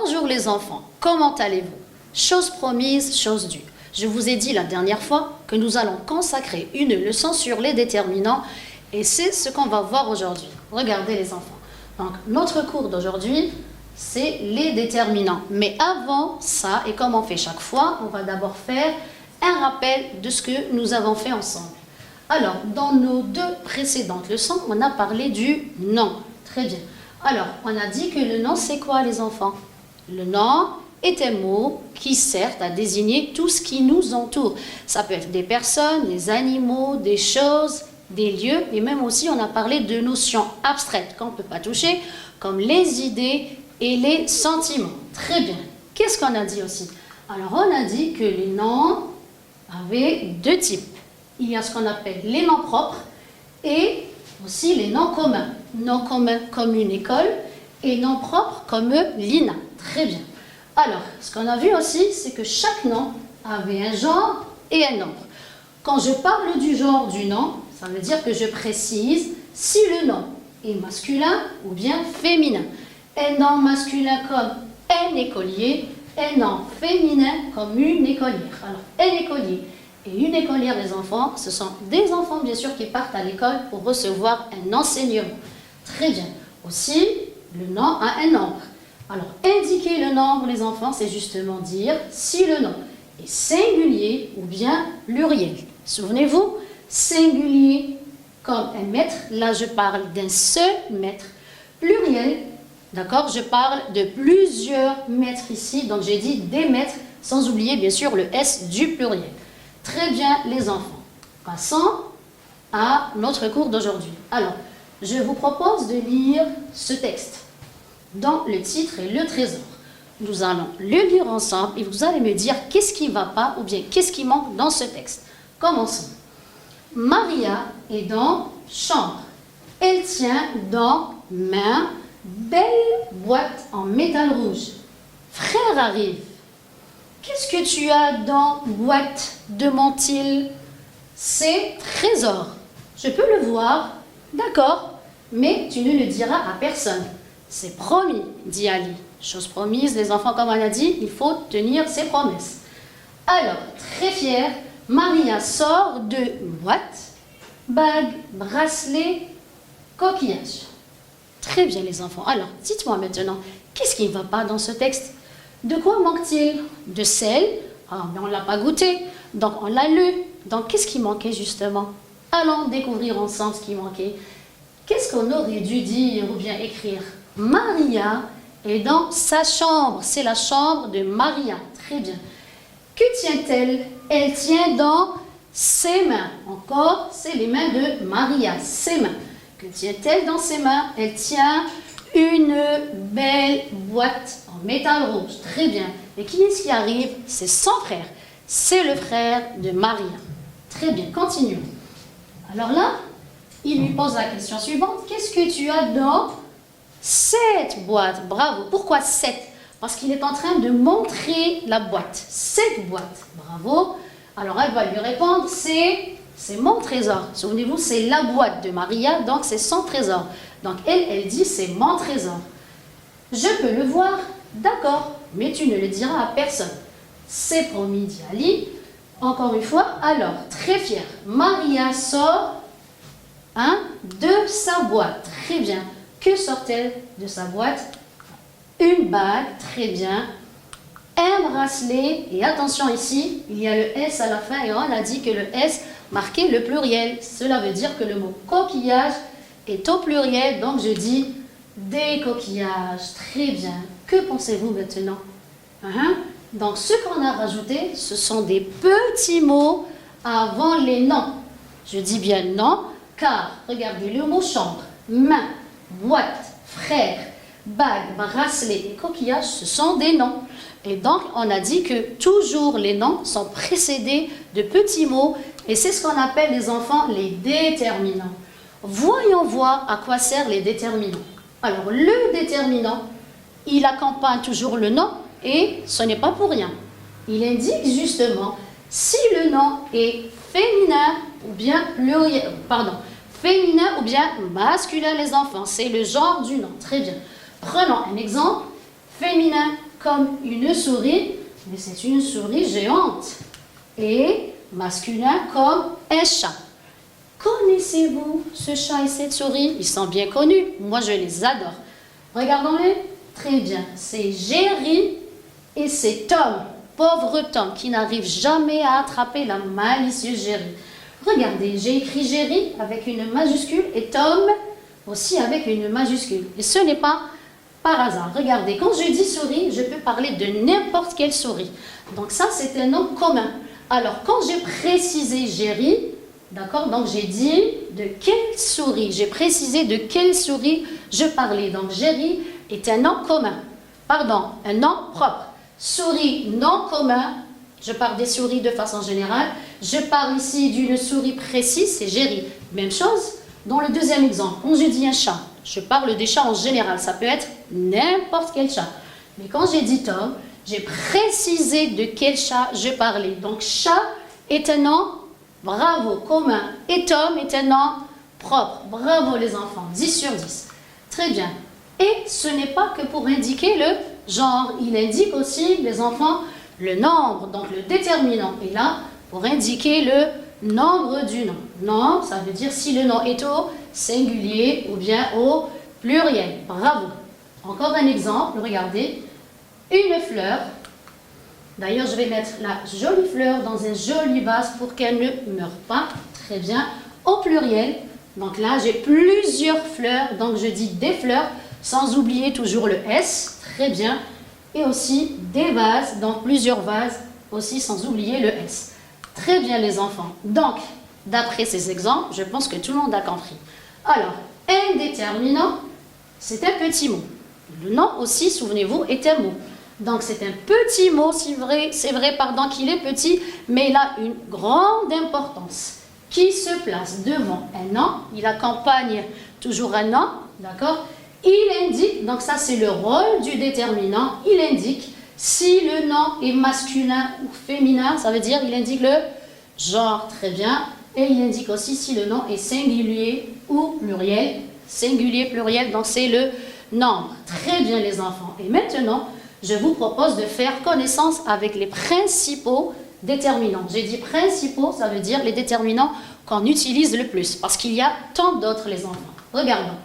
Bonjour les enfants, comment allez-vous? Chose promise, chose due. Je vous ai dit la dernière fois que nous allons consacrer une leçon sur les déterminants et c'est ce qu'on va voir aujourd'hui. Regardez les enfants. Donc notre cours d'aujourd'hui, c'est les déterminants. Mais avant ça, et comme on fait chaque fois, on va d'abord faire un rappel de ce que nous avons fait ensemble. Alors, dans nos deux précédentes leçons, on a parlé du nom. Très bien. Alors, on a dit que le nom, c'est quoi les enfants? Le nom est un mot qui sert à désigner tout ce qui nous entoure. Ça peut être des personnes, des animaux, des choses, des lieux, et même aussi on a parlé de notions abstraites qu'on ne peut pas toucher, comme les idées et les sentiments. Très bien. Qu'est-ce qu'on a dit aussi? Alors, on a dit que les noms avaient deux types. Il y a ce qu'on appelle les noms propres et aussi les noms communs. Noms communs comme une école et noms propres comme l'INA. Très bien. Alors, ce qu'on a vu aussi, c'est que chaque nom avait un genre et un nombre. Quand je parle du genre du nom, ça veut dire que je précise si le nom est masculin ou bien féminin. Un nom masculin comme un écolier, un nom féminin comme une écolière. Alors, un écolier et une écolière des enfants, ce sont des enfants bien sûr qui partent à l'école pour recevoir un enseignement. Très bien. Aussi, le nom a un nombre. Alors, indiquer le nombre, les enfants, c'est justement dire si le nom est singulier ou bien pluriel. Souvenez-vous, singulier comme un mètre, là je parle d'un seul mètre. Pluriel, d'accord, je parle de plusieurs mètres ici, donc j'ai dit des mètres, sans oublier bien sûr le S du pluriel. Très bien les enfants. Passons à notre cours d'aujourd'hui. Alors, je vous propose de lire ce texte dont le titre est Le Trésor. Nous allons le lire ensemble et vous allez me dire qu'est-ce qui ne va pas ou bien qu'est-ce qui manque dans ce texte. Commençons. Maria est dans chambre. Elle tient dans main belle boîte en métal rouge. Frère arrive. Qu'est-ce que tu as dans boîte? Demande-t-il. C'est trésor. Je peux le voir. D'accord, mais tu ne le diras à personne. C'est promis, dit Ali. Chose promise, les enfants, comme on a dit, il faut tenir ses promesses. Alors, très fière, Maria sort de boîte, bague, bracelet, coquillage. Très bien, les enfants. Alors, dites-moi maintenant, qu'est-ce qui ne va pas dans ce texte? De quoi manque-t-il? De sel? Ah, mais on ne l'a pas goûté, donc on l'a lu. Donc, qu'est-ce qui manquait justement? Allons découvrir ensemble ce qui manquait. Qu'est-ce qu'on aurait dû dire ou bien écrire? Maria est dans sa chambre. C'est la chambre de Maria. Très bien. Que tient-elle? Elle tient dans ses mains. Encore, c'est les mains de Maria. Ses mains. Que tient-elle dans ses mains? Elle tient une belle boîte en métal rouge. Très bien. Et qui est-ce qui arrive? C'est son frère. C'est le frère de Maria. Très bien. Continuons. Alors là, il lui pose la question suivante. Qu'est-ce que tu as dans cette boîte? Bravo. Pourquoi 7? Parce qu'il est en train de montrer la boîte. Cette boîte. Bravo. Alors elle va lui répondre, c'est mon trésor. Souvenez-vous, c'est la boîte de Maria, donc c'est son trésor. Donc elle dit, c'est mon trésor. Je peux le voir? D'accord, mais tu ne le diras à personne. C'est promis, dit Ali. Encore une fois, alors, très fière, Maria sort de sa boîte. Très bien. Que sort-elle de sa boîte? Une bague, très bien. Un bracelet, et attention ici, il y a le S à la fin, et on a dit que le S marquait le pluriel. Cela veut dire que le mot coquillage est au pluriel, donc je dis des coquillages. Très bien. Que pensez-vous maintenant? Donc, ce qu'on a rajouté, ce sont des petits mots avant les noms. Je dis bien non, car, regardez, le mot chambre, main, boîte, frère, bague, bracelet et coquillage, ce sont des noms. Et donc, on a dit que toujours les noms sont précédés de petits mots, et c'est ce qu'on appelle, les enfants, les déterminants. Voyons voir à quoi servent les déterminants. Alors, le déterminant, il accompagne toujours le nom, et ce n'est pas pour rien. Il indique justement si le nom est féminin ou bien pluriel, féminin ou bien masculin, les enfants. C'est le genre du nom. Très bien. Prenons un exemple. féminin comme une souris, mais c'est une souris géante. Et masculin comme un chat. Connaissez-vous ce chat et cette souris? Ils sont bien connus. Moi, je les adore. Regardons-les. Très bien. C'est Jerry et c'est Tom. Pauvre Tom qui n'arrive jamais à attraper la malicieuse Jerry. Regardez, j'ai écrit Jerry avec une majuscule et Tom aussi avec une majuscule. Et ce n'est pas par hasard. Regardez, quand je dis souris, je peux parler de n'importe quelle souris. Donc ça, c'est un nom commun. Alors, quand j'ai précisé Jerry, d'accord, donc j'ai dit de quelle souris, j'ai précisé de quelle souris je parlais. Donc, Jerry est un nom commun. Pardon, un nom propre. Souris, nom commun. Je parle des souris de façon générale. Je parle ici d'une souris précise, c'est Jerry. Même chose dans le deuxième exemple. Quand je dis un chat, je parle des chats en général. Ça peut être n'importe quel chat. Mais quand j'ai dit Tom, j'ai précisé de quel chat je parlais. Donc, chat est un nom, bravo, commun. Et Tom est un nom propre. Bravo les enfants, 10 sur 10. Très bien. Et ce n'est pas que pour indiquer le genre. Il indique aussi, les enfants, le nombre, donc le déterminant. Et là, pour indiquer le nombre du nom. Nombre, ça veut dire si le nom est au singulier ou bien au pluriel. Bravo. Encore un exemple, regardez. Une fleur. D'ailleurs, je vais mettre la jolie fleur dans un joli vase pour qu'elle ne meure pas. Très bien. Au pluriel. Donc là, j'ai plusieurs fleurs. Donc, je dis des fleurs, sans oublier toujours le S. Très bien. Et aussi des vases. Donc, plusieurs vases, aussi sans oublier le S. Très bien, les enfants. Donc, d'après ces exemples, je pense que tout le monde a compris. Alors, indéterminant, c'est un petit mot. Le nom aussi, souvenez-vous, est un mot. Donc, c'est un petit mot, c'est vrai, pardon, qu'il est petit, mais il a une grande importance. Qui se place devant un nom, il accompagne toujours un nom, d'accord? Il indique, donc ça c'est le rôle du déterminant, il indique si le nom est masculin ou féminin, ça veut dire il indique le genre, très bien. Et il indique aussi si le nom est singulier ou pluriel. Singulier, pluriel, donc c'est le nombre. Très bien les enfants. Et maintenant, je vous propose de faire connaissance avec les principaux déterminants. J'ai dit principaux, ça veut dire les déterminants qu'on utilise le plus. Parce qu'il y a tant d'autres les enfants. Regardons.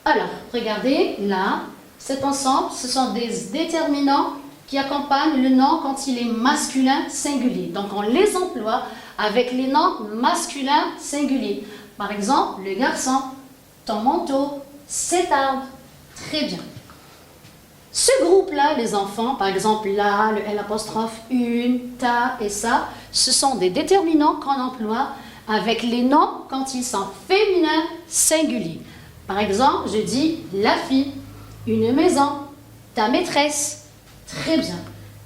Alors, regardez, là, cet ensemble, ce sont des déterminants qui accompagnent le nom quand il est masculin singulier. Donc, on les emploie avec les noms masculins singuliers. Par exemple, le garçon, ton manteau, cet arbre. Très bien. Ce groupe-là, les enfants, par exemple là, le L', une, ta et ça, ce sont des déterminants qu'on emploie avec les noms quand ils sont féminins singuliers. Par exemple, je dis la fille, une maison, ta maîtresse. Très bien.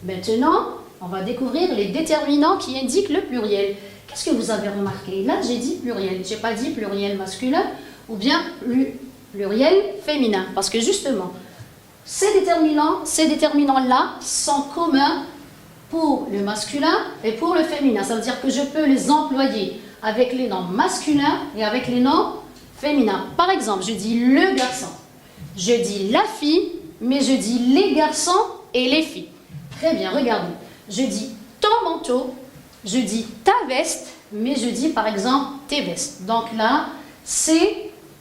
Maintenant, on va découvrir les déterminants qui indiquent le pluriel. Qu'est-ce que vous avez remarqué? Là, j'ai dit pluriel. Je n'ai pas dit pluriel masculin ou bien pluriel féminin. Parce que justement, ces déterminants-là sont communs pour le masculin et pour le féminin. Ça veut dire que je peux les employer avec les noms masculins et avec les noms féminins. Par exemple, je dis le garçon. Je dis la fille, mais je dis les garçons et les filles. Très bien, regardez. Je dis ton manteau, je dis ta veste, mais je dis par exemple tes vestes. Donc là,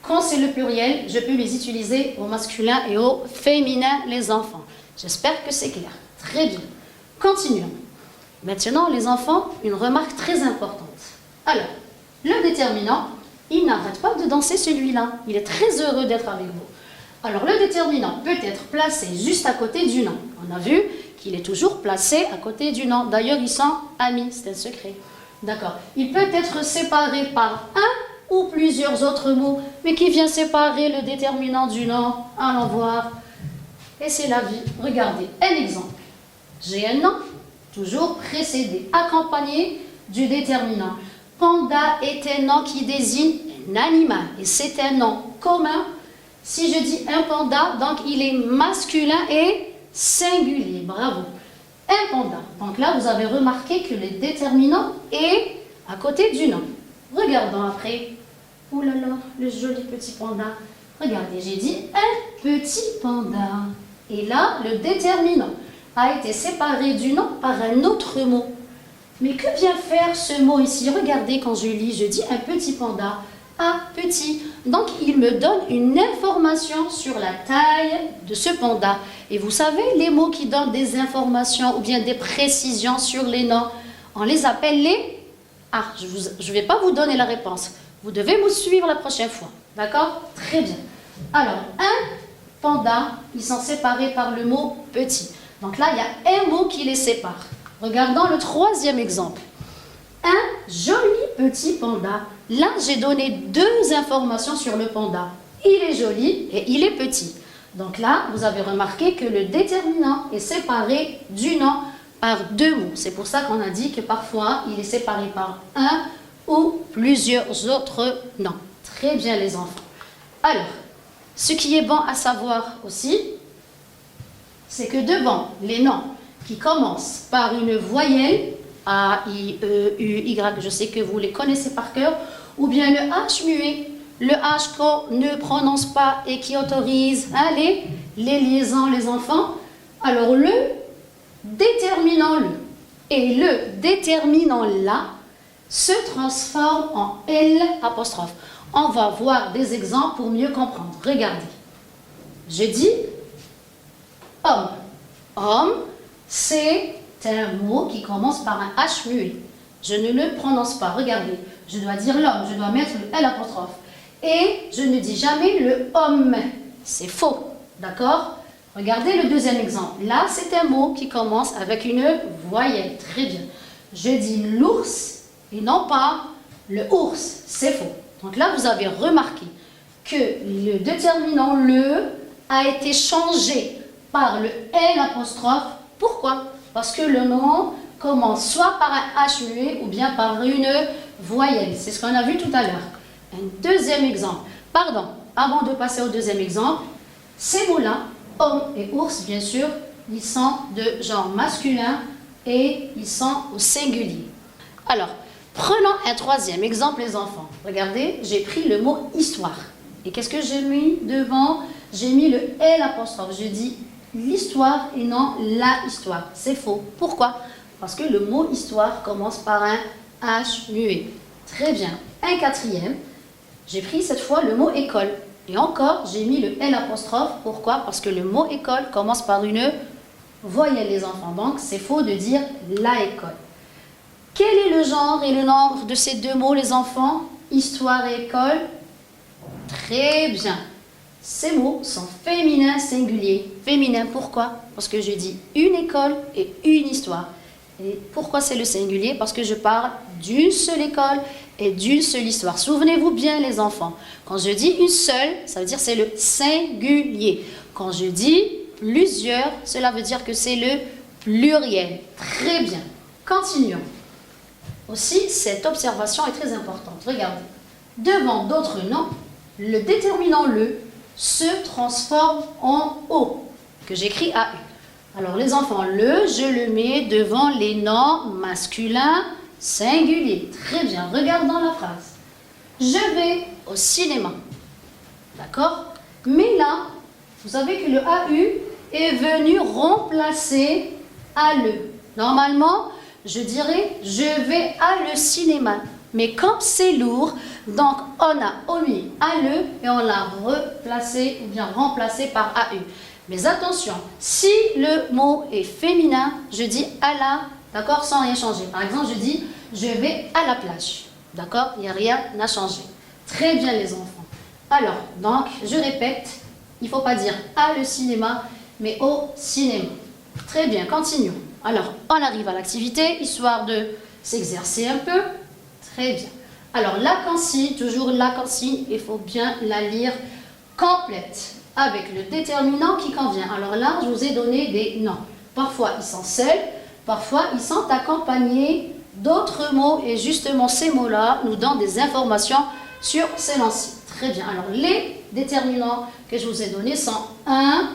quand c'est le pluriel, je peux les utiliser au masculin et au féminin, les enfants. J'espère que c'est clair. Très bien. Continuons. Maintenant, les enfants, une remarque très importante. Alors, le déterminant, il n'arrête pas de danser celui-là. Il est très heureux d'être avec vous. Alors, le déterminant peut être placé juste à côté du nom. On a vu qu'il est toujours placé à côté du nom. D'ailleurs, ils sont amis, c'est un secret. D'accord. Il peut être séparé par un ou plusieurs autres mots, mais qui vient séparer le déterminant du nom. Allons voir. Et c'est la vie. Regardez, un exemple. J'ai un nom, toujours précédé, accompagné du déterminant. Panda est un nom qui désigne un animal, et c'est un nom commun. Si je dis un panda, donc il est masculin et singulier. Bravo. Un panda. Donc là, vous avez remarqué que le déterminant est à côté du nom. Regardons après. Ouh là là, le joli petit panda. Regardez, j'ai dit un petit panda. Et là, le déterminant a été séparé du nom par un autre mot. Mais que vient faire ce mot ici? Regardez, quand je lis, je dis un petit panda. Ah, petit. Donc, il me donne une information sur la taille de ce panda. Et vous savez, les mots qui donnent des informations ou bien des précisions sur les noms, on les appelle les... Ah, je ne vais pas vous donner la réponse. Vous devez me suivre la prochaine fois. D'accord? Très bien. Alors, un panda, ils sont séparés par le mot petit. Donc là, il y a un mot qui les sépare. Regardons le troisième exemple. Un joli petit panda. Là, j'ai donné deux informations sur le panda. Il est joli et il est petit. Donc là, vous avez remarqué que le déterminant est séparé du nom par deux mots. C'est pour ça qu'on a dit que parfois, il est séparé par un ou plusieurs autres noms. Très bien, les enfants. Alors, ce qui est bon à savoir aussi, c'est que devant les noms qui commencent par une voyelle, A, I, E, U, Y, je sais que vous les connaissez par cœur, ou bien le H muet, le H qu'on ne prononce pas et qui autorise les liaisons, les enfants. Alors le déterminant le et le déterminant la se transforment en L apostrophe. On va voir des exemples pour mieux comprendre. Regardez. Je dis homme. Homme, c'est un mot qui commence par un H muet. Je ne le prononce pas. Regardez. Je dois dire l'homme. Je dois mettre le L apostrophe. Et je ne dis jamais le homme. C'est faux. D'accord? Regardez le deuxième exemple. Là, c'est un mot qui commence avec une voyelle. Très bien. Je dis l'ours et non pas le ours. C'est faux. Donc là, vous avez remarqué que le déterminant le a été changé par le L apostrophe. Pourquoi? Parce que le nom commence soit par un H muet ou bien par une voyelle. C'est ce qu'on a vu tout à l'heure. Un deuxième exemple. Pardon, avant de passer au deuxième exemple, ces mots-là, homme et ours, bien sûr, ils sont de genre masculin et ils sont au singulier. Alors, prenons un troisième exemple, les enfants. Regardez, j'ai pris le mot histoire. Et qu'est-ce que j'ai mis devant? J'ai mis le L apostrophe. Je dis l'histoire et non la histoire. C'est faux. Pourquoi? Parce que le mot histoire commence par un H muet. Très bien. Un quatrième. J'ai pris cette fois le mot école. Et encore, j'ai mis le L apostrophe. Pourquoi? Parce que le mot école commence par une voyelle, les enfants. Donc, c'est faux de dire la école. Quel est le genre et le nombre de ces deux mots, les enfants? Histoire et école. Très bien. Ces mots sont féminins singuliers. Féminin, pourquoi? Parce que je dis une école et une histoire. Et pourquoi c'est le singulier? Parce que je parle d'une seule école et d'une seule histoire. Souvenez-vous bien, les enfants. Quand je dis une seule, ça veut dire c'est le singulier. Quand je dis plusieurs, cela veut dire que c'est le pluriel. Très bien. Continuons. Aussi, cette observation est très importante. Regardez. Devant d'autres noms, le déterminant le se transforme en O, que j'écris AU. Alors, les enfants, le, je le mets devant les noms masculins singuliers. Très bien, regardons la phrase. Je vais au cinéma. D'accord? Mais là, vous savez que le AU est venu remplacer ALE. Normalement, je dirais je vais à le cinéma. Mais comme c'est lourd, donc on a omis ALE et on l'a replacé ou bien remplacé par AU. Mais attention, si le mot est féminin, je dis à la, d'accord, sans rien changer. Par exemple, je dis je vais à la plage. D'accord? Il n'y a rien à changer. Très bien, les enfants. Alors, donc, je répète, il ne faut pas dire à le cinéma, mais au cinéma. Très bien, continuons. Alors, on arrive à l'activité, histoire de s'exercer un peu. Très bien. Alors, la consigne, toujours la consigne, il faut bien la lire complète, avec le déterminant qui convient. Alors là, je vous ai donné des noms. Parfois, ils sont seuls, parfois, ils sont accompagnés d'autres mots. Et justement, ces mots-là nous donnent des informations sur ces noms-ci. Très bien. Alors, les déterminants que je vous ai donnés sont un,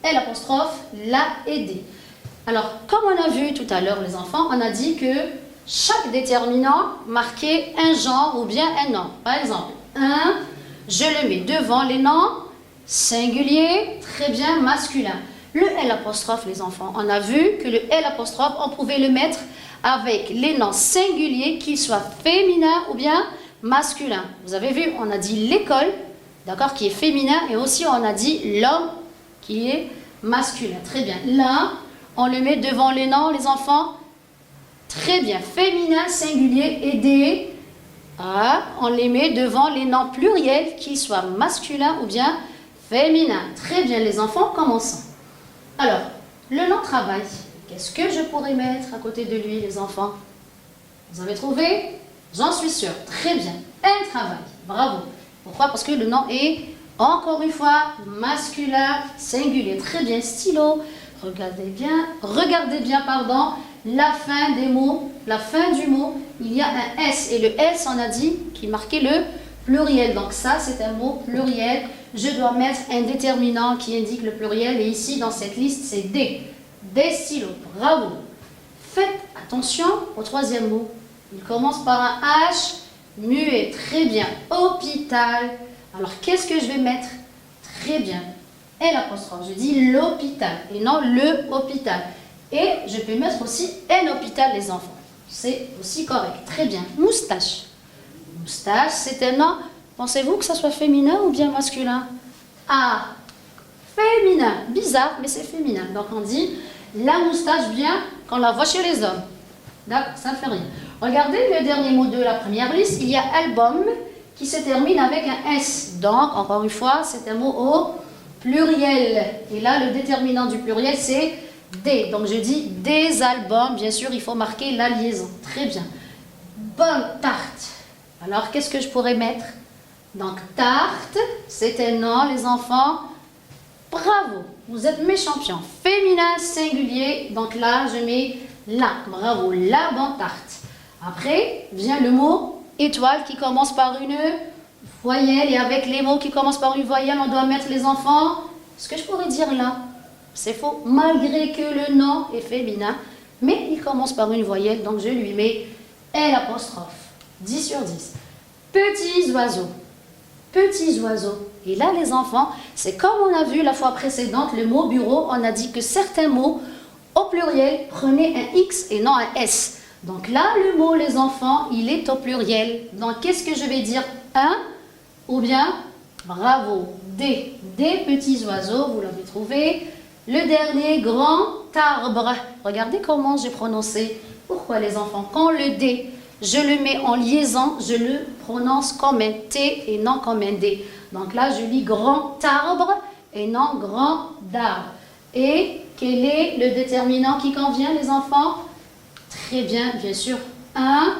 L apostrophe, la et D. Alors, comme on a vu tout à l'heure, les enfants, on a dit que chaque déterminant marquait un genre ou bien un nom. Par exemple, un, je le mets devant les noms singuliers, très bien, masculin. Le L apostrophe, les enfants, on a vu que le L apostrophe, on pouvait le mettre avec les noms singuliers, qu'ils soient féminins ou bien masculins. Vous avez vu, on a dit l'école, d'accord, qui est féminin, et aussi on a dit l'homme qui est masculin. Très bien. Là, on le met devant les noms, les enfants. Très bien. Féminin, singulier et des. On les met devant les noms pluriels, qu'ils soient masculins ou bien féminins. Très bien, les enfants, commençons. Alors, le nom travail. Qu'est-ce que je pourrais mettre à côté de lui, les enfants? Vous avez trouvé? J'en suis sûre. Très bien. Un travail. Bravo. Pourquoi? Parce que le nom est, encore une fois, masculin, singulier. Très bien. Stylo. Regardez bien, pardon, la fin des mots, la fin du mot. Il y a un S. Et le S, on a dit, qui marquait le pluriel. Donc ça, c'est un mot pluriel. Je dois mettre un déterminant qui indique le pluriel. Et ici, dans cette liste, c'est des. Des stylos. Bravo. Faites attention au troisième mot. Il commence par un H, muet. Très bien. Hôpital. Alors, qu'est-ce que je vais mettre? Très bien. L apostrophe. Je dis l'hôpital et non le hôpital. Et je peux mettre aussi un hôpital, les enfants. C'est aussi correct. Très bien. Moustache. Moustache, c'est un nom. Pensez-vous que ça soit féminin ou bien masculin? Ah, féminin. Bizarre, mais c'est féminin. Donc, on dit la moustache vient quand on la voit chez les hommes. D'accord, ça ne fait rien. Regardez le dernier mot de la première liste. Il y a album qui se termine avec un S. Donc, encore une fois, c'est un mot au pluriel. Et là, le déterminant du pluriel, c'est des. Donc, je dis des albums. Bien sûr, il faut marquer la liaison. Très bien. Bonne tarte. Alors, qu'est-ce que je pourrais mettre? Donc, tarte, c'est un nom, les enfants. Bravo, vous êtes mes champions. Féminin, singulier. Donc là, je mets la. Bravo, la bonne tarte. Après, vient le mot étoile qui commence par une voyelle. Et avec les mots qui commencent par une voyelle, on doit mettre les enfants. Ce que je pourrais dire là, c'est faux. Malgré que le nom est féminin, mais il commence par une voyelle. Donc je lui mets L apostrophe. 10 sur 10. Petits oiseaux. Petits oiseaux. Et là, les enfants, c'est comme on a vu la fois précédente, le mot bureau, on a dit que certains mots, au pluriel, prenaient un X et non un S. Donc là, le mot, les enfants, il est au pluriel. Donc, qu'est-ce que je vais dire? Un ou bien, bravo, des petits oiseaux, vous l'avez trouvé. Le dernier, grand arbre. Regardez comment j'ai prononcé. Pourquoi, les enfants? Quand le D, je le mets en liaison, je le prononce comme un T et non comme un D. Donc là, je lis grand arbre et non grand d'arbre. Et quel est le déterminant qui convient, les enfants? Très bien, bien sûr, un.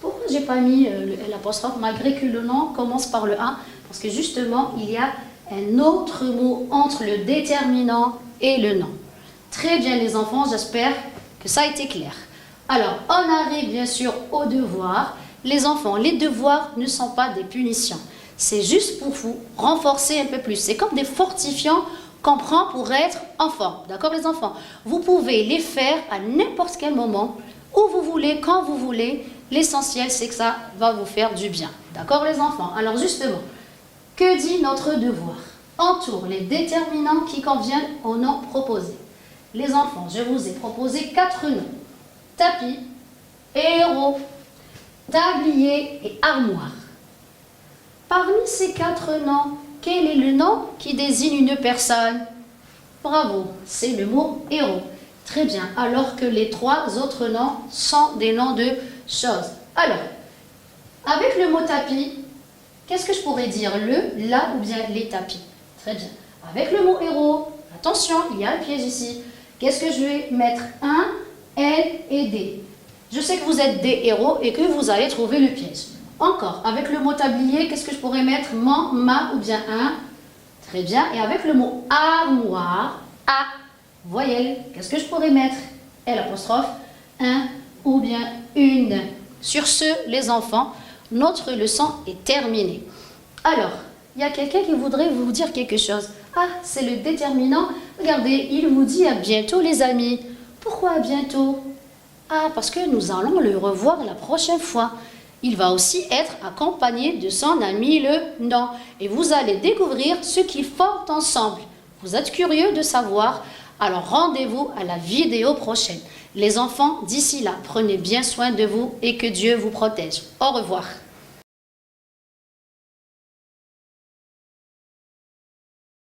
Pourquoi j'ai pas mis l'apostrophe malgré que le nom commence par le 1? Parce que justement, il y a un autre mot entre le déterminant et le nom. Très bien, les enfants, j'espère que ça a été clair. Alors, on arrive bien sûr aux devoirs. Les enfants, les devoirs ne sont pas des punitions. C'est juste pour vous renforcer un peu plus. C'est comme des fortifiants qu'on prend pour être en forme. D'accord, les enfants? Vous pouvez les faire à n'importe quel moment, où vous voulez, quand vous voulez. L'essentiel, c'est que ça va vous faire du bien. D'accord, les enfants? Alors, justement, que dit notre devoir? Entoure les déterminants qui conviennent au nom proposé. Les enfants, je vous ai proposé 4 noms. Tapis, héros, tablier et armoire. Parmi ces 4 noms, quel est le nom qui désigne une personne? Bravo, c'est le mot héros. Très bien, alors que les 3 autres noms sont des noms de choses. Alors, avec le mot tapis, qu'est-ce que je pourrais dire? Le, la ou bien les tapis? Très bien. Avec le mot héros, attention, il y a le piège ici. Qu'est-ce que je vais mettre? Un, L et D. Je sais que vous êtes des héros et que vous allez trouver le piège. Encore, avec le mot tablier, qu'est-ce que je pourrais mettre? Man, ma ou bien un? Très bien. Et avec le mot armoire, A, voyelle, qu'est-ce que je pourrais mettre? L apostrophe, un ou bien une. Sur ce, les enfants, notre leçon est terminée. Alors, il y a quelqu'un qui voudrait vous dire quelque chose. Ah, c'est le déterminant. Regardez, il vous dit à bientôt, les amis. Pourquoi à bientôt? Ah, parce que nous allons le revoir la prochaine fois. Il va aussi être accompagné de son ami le nom. Et vous allez découvrir ce qu'ils font ensemble. Vous êtes curieux de savoir. Alors rendez-vous à la vidéo prochaine. Les enfants, d'ici là, prenez bien soin de vous et que Dieu vous protège. Au revoir.